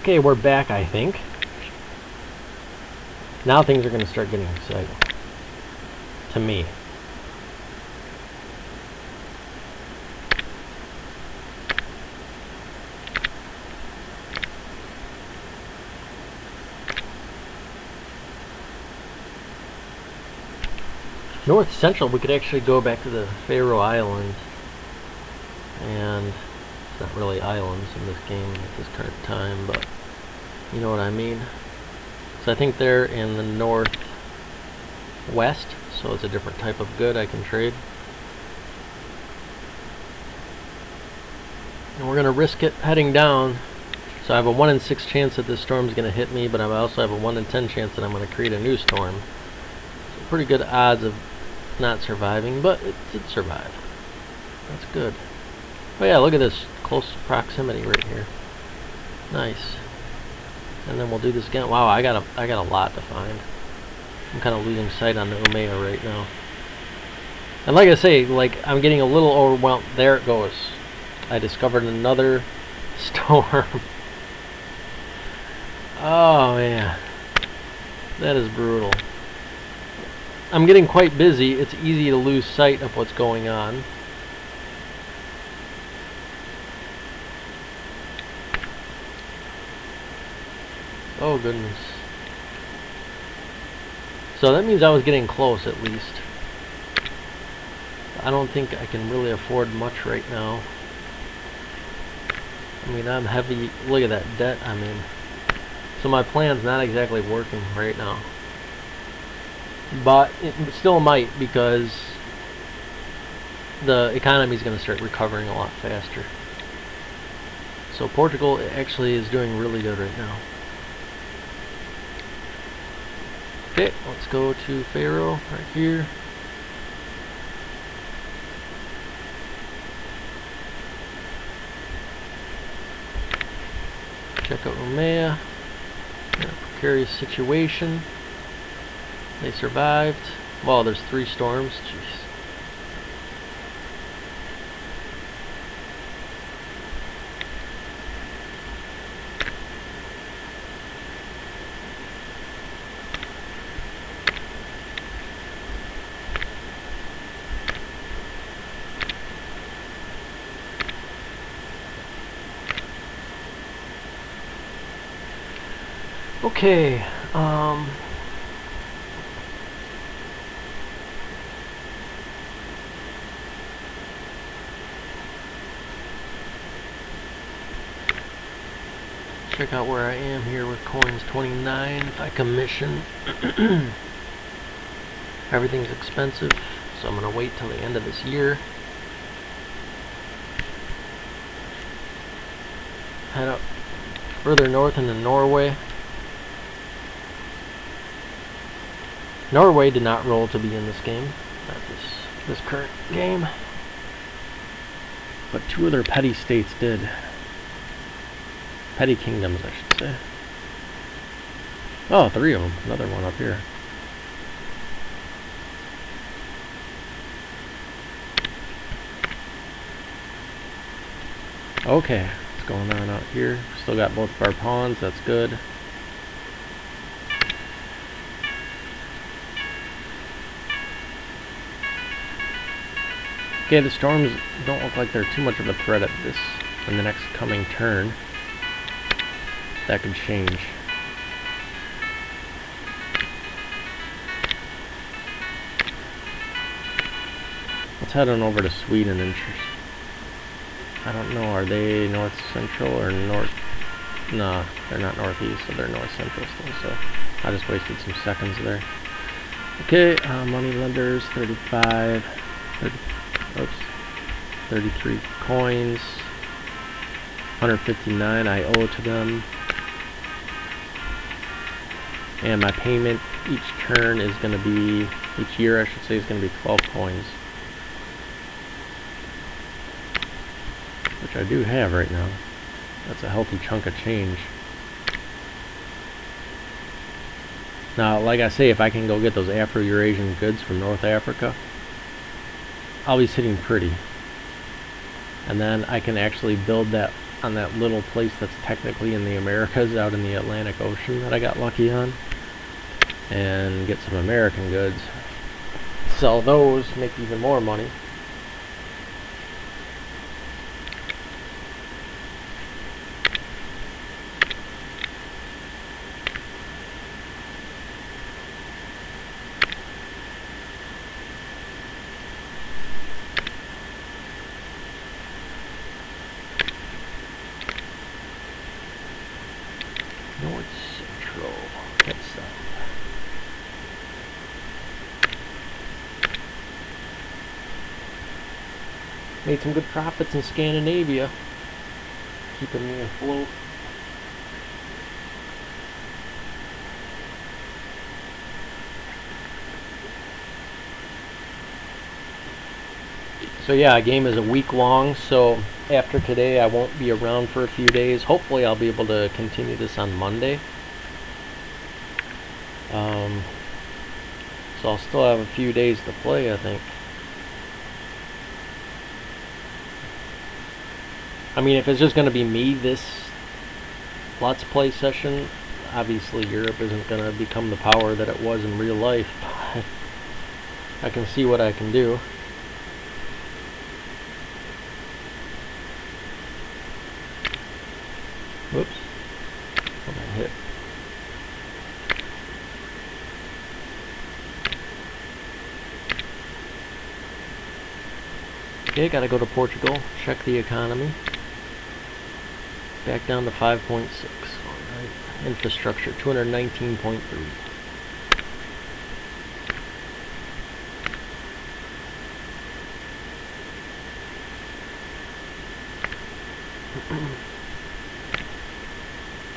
Okay, we're back, I think. Now things are going to start getting exciting. To me. North Central, we could actually go back to the Faroe Islands. And it's not really islands in this game at this current time, but you know what I mean. So I think they're in the northwest, so it's a different type of good I can trade. And we're going to risk it heading down. So I have a 1 in 6 chance that this storm is going to hit me, but I also have a 1 in 10 chance that I'm going to create a new storm. So pretty good odds of not surviving, but it did survive. That's good. Oh yeah, look at this close proximity right here. Nice. And then we'll do this again. Wow, I got a lot to find. I'm kind of losing sight on the Umayya right now. And like I say, like I'm getting a little overwhelmed. There it goes. I discovered another storm. Oh man, that is brutal. I'm getting quite busy. It's easy to lose sight of what's going on. Oh goodness. So that means I was getting close at least. I don't think I can really afford much right now. I mean, I'm heavy. Look at that debt I'm in. So my plan's not exactly working right now. But it still might, because the economy is going to start recovering a lot faster. So Portugal actually is doing really good right now. Okay, let's go to Faroe right here. Check out Umayya. In a precarious situation. They survived. Well, there's 3 storms. Jeez. Okay, check out where I am here with coins 29. If I commission, everything's expensive, so I'm going to wait till the end of this year. Head up further north into Norway. Norway did not roll to be in this game, not this current game, but 2 other petty states did. Petty kingdoms, I should say. Oh, 3 of them. Another one up here. Okay, what's going on out here? Still got both of our pawns, that's good. Okay, the storms don't look like they're too much of a threat at this in the next coming turn. That could change. Let's head on over to Sweden and I don't know, are they north central or north? No, they're not northeast, so they're north central still, so I just wasted some seconds there. Okay, money lenders, 35, 33 coins, 159 I owe to them, and my payment each turn is going to be, each year I should say, is going to be 12 coins, which I do have right now. That's a healthy chunk of change. Now, like I say, if I can go get those Afro-Eurasian goods from North Africa, I'll be sitting pretty. And then I can actually build that on that little place that's technically in the Americas out in the Atlantic Ocean that I got lucky on, and get some American goods. Sell those, make even more money. North Central. That's made some good profits in Scandinavia, keeping me afloat. So yeah, a game is a week long, so after today I won't be around for a few days. Hopefully I'll be able to continue this on Monday. So I'll still have a few days to play, I think. I mean, if it's just going to be me this Let's Play session, obviously Europe isn't going to become the power that it was in real life, but I can see what I can do. Whoops. What I hit. Okay, gotta go to Portugal, check the economy. Back down to 5.6. Alright. Infrastructure, 219.3.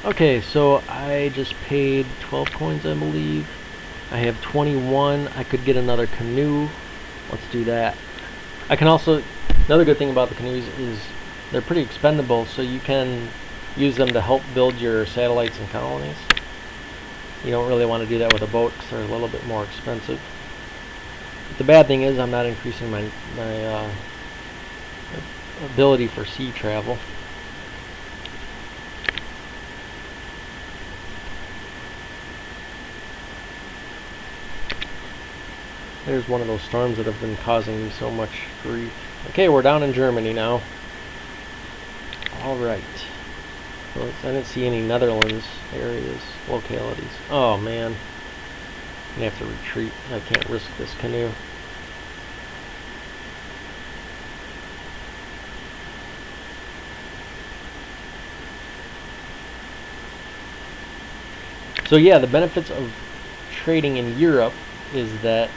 Okay, so I just paid 12 coins, I believe. I have 21. I could get another canoe. Let's do that. I can also, another good thing about the canoes is they're pretty expendable, so you can use them to help build your satellites and colonies. You don't really want to do that with a boat because they're a little bit more expensive. But the bad thing is I'm not increasing my ability for sea travel. There's one of those storms that have been causing me so much grief. Okay, we're down in Germany now. Alright. So I didn't see any Netherlands areas, localities. Oh man. I'm gonna have to retreat. I can't risk this canoe. So yeah, the benefits of trading in Europe is that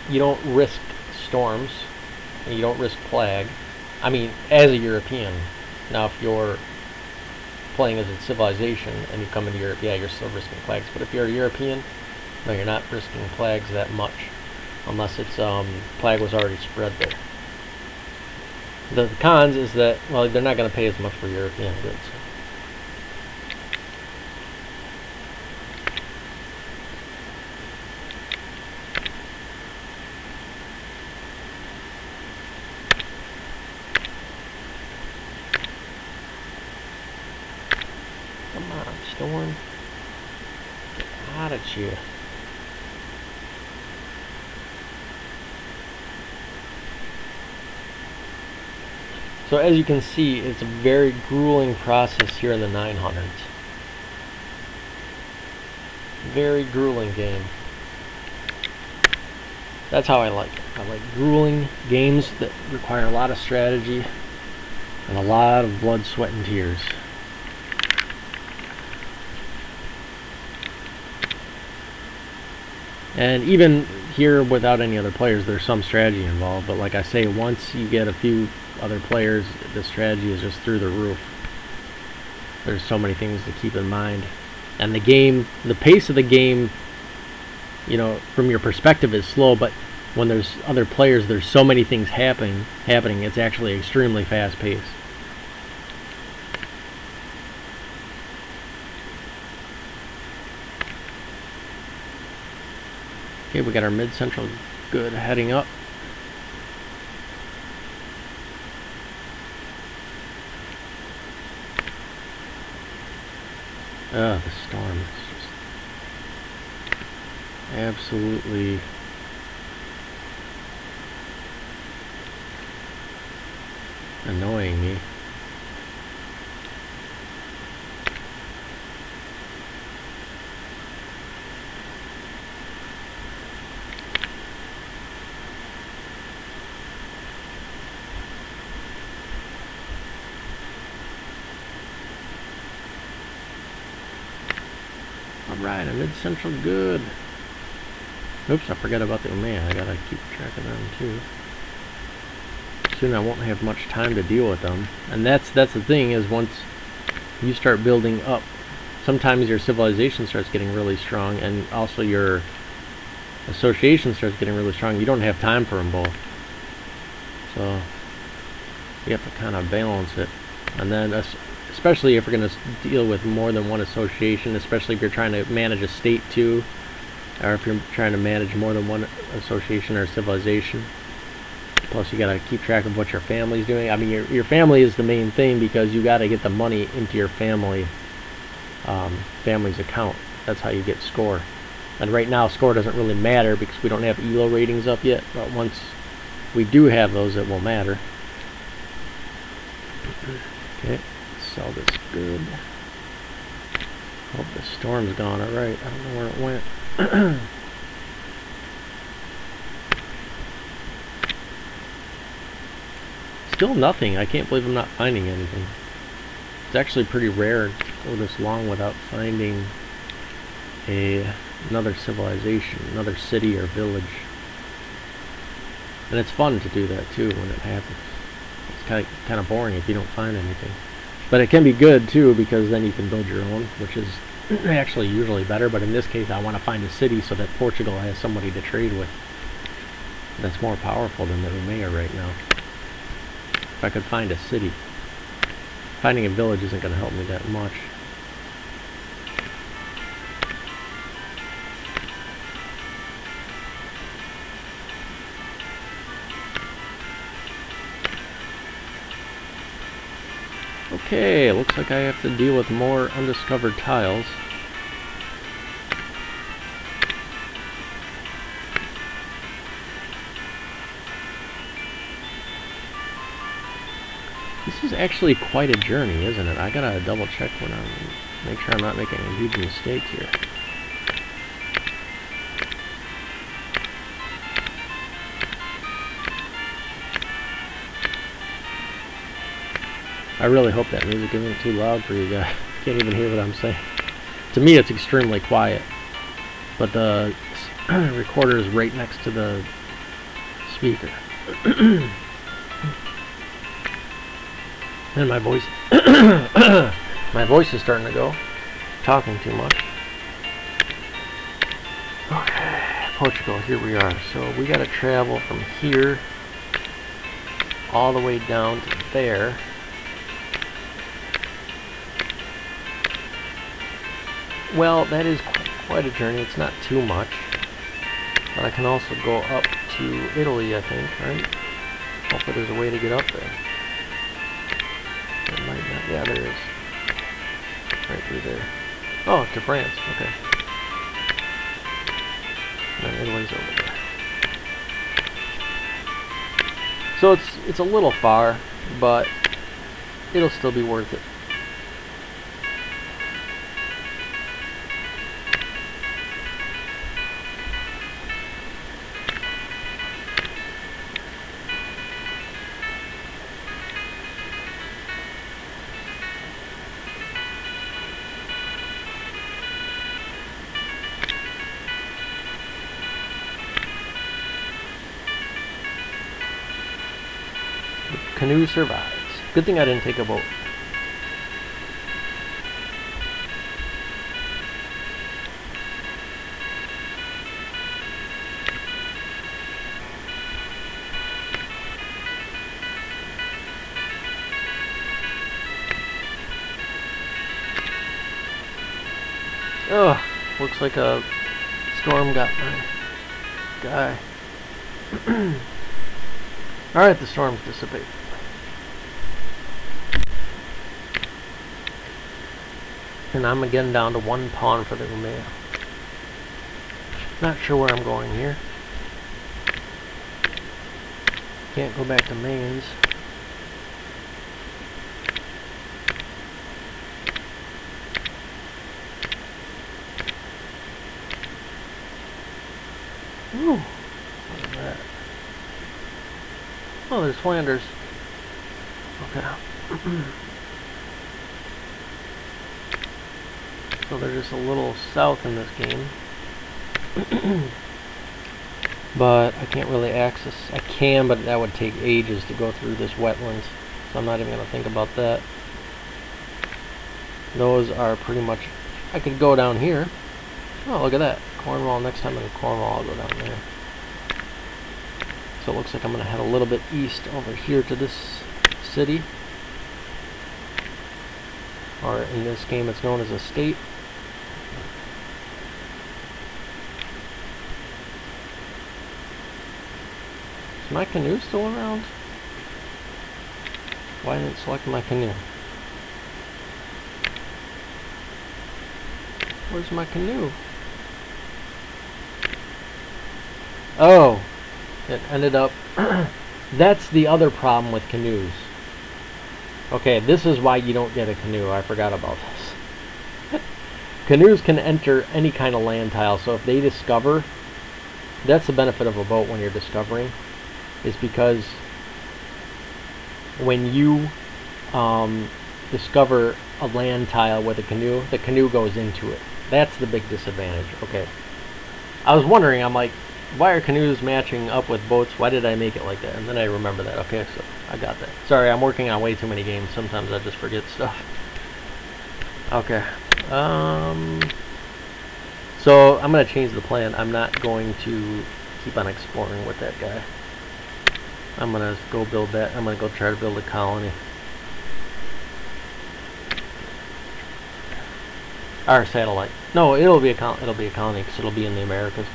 you don't risk storms, and you don't risk plague. I mean, as a European. Now, if you're playing as a civilization and you come into Europe, yeah, you're still risking plagues. But if you're a European, no, you're not risking plagues that much, unless it's plague was already spread there. The cons is that, well, they're not going to pay as much for European goods. Come on, storm. Get out of here. So as you can see, it's a very grueling process here in the 900s. Very grueling game. That's how I like it. I like grueling games that require a lot of strategy and a lot of blood, sweat, and tears. And even here, without any other players, there's some strategy involved. But like I say, once you get a few other players, the strategy is just through the roof. There's so many things to keep in mind. And the game, the pace of the game, you know, from your perspective is slow, but when there's other players, there's so many things happening, it's actually extremely fast paced. Okay, we got our mid-central good heading up. The storm is just absolutely annoying me. Alright, a mid-central good. Oops, I forgot about the Umayya. I gotta keep track of them too. Soon I won't have much time to deal with them. And that's the thing, is once you start building up, sometimes your civilization starts getting really strong, and also your association starts getting really strong. You don't have time for them both. So you have to kind of balance it. And then especially if you're going to deal with more than one association, especially if you're trying to manage a state too, or if you're trying to manage more than one association or civilization. Plus you got to keep track of what your family's doing. I mean, your family is the main thing, because you got to get the money into your family's account. That's how you get score. And right now score doesn't really matter because we don't have ELO ratings up yet, but once we do have those, it will matter. Okay, sell this good. Hope the storm's gone alright. I don't know where it went. Still nothing. I can't believe I'm not finding anything. It's actually pretty rare to go this long without finding another civilization, another city or village. And it's fun to do that too when it happens. It's kind of boring if you don't find anything. But it can be good too, because then you can build your own, which is actually usually better. But in this case, I want to find a city so that Portugal has somebody to trade with. That's more powerful than the Umayya right now. If I could find a city. Finding a village isn't going to help me that much. Okay, looks like I have to deal with more undiscovered tiles. This is actually quite a journey, isn't it? I gotta double check when make sure I'm not making a huge mistake here. I really hope that music isn't too loud for you guys. Can't even hear what I'm saying. To me, it's extremely quiet, but the recorder is right next to the speaker. And my voice my voice is starting to go, talking too much. Okay, Portugal, here we are. So we gotta travel from here all the way down to there. Well, that is quite a journey. It's not too much, but I can also go up to Italy, I think, right? Hopefully there's a way to get up there. There might not. Yeah, there is. Right through there. Oh, to France. Okay. And then Italy's over there. So it's a little far, but it'll still be worth it. Canoe survives. Good thing I didn't take a boat. Oh, looks like a storm got my guy. Alright, the storm's dissipated. And I'm again down to 1 pawn for the Umayya. Not sure where I'm going here. Can't go back to mains. Ooh, what is that? Oh, there's Flanders. Okay. So they're just a little south in this game. But I can't really access. I can, but that would take ages to go through this wetlands. So I'm not even going to think about that. Those are pretty much... I could go down here. Oh, look at that. Cornwall. Next time I'm in Cornwall, I'll go down there. So it looks like I'm going to head a little bit east over here to this city. Or in this game, it's known as a state. Is my canoe still around? Why didn't it select my canoe? Where's my canoe? Oh, it ended up... That's the other problem with canoes. Okay, this is why you don't get a canoe. I forgot about this. Canoes can enter any kind of land tile, so if they discover... That's the benefit of a boat when you're discovering, is because when you discover a land tile with a canoe, the canoe goes into it. That's the big disadvantage. Okay. I was wondering, I'm like, why are canoes matching up with boats? Why did I make it like that? And then I remember that. Okay, so I got that. Sorry, I'm working on way too many games. Sometimes I just forget stuff. Okay. So I'm going to change the plan. I'm not going to keep on exploring with that guy. I'm going to go build that. I'm going to go try to build a colony. Our satellite. No, it'll be a colony because it'll be in the Americas.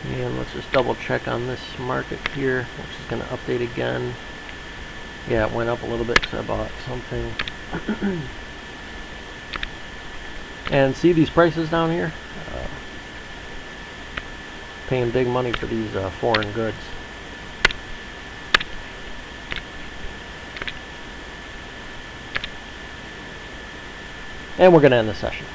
And let's just double check on this market here, which is going to update again. Yeah, it went up a little bit because I bought something. And see these prices down here? Paying big money for these foreign goods. And we're going to end the session.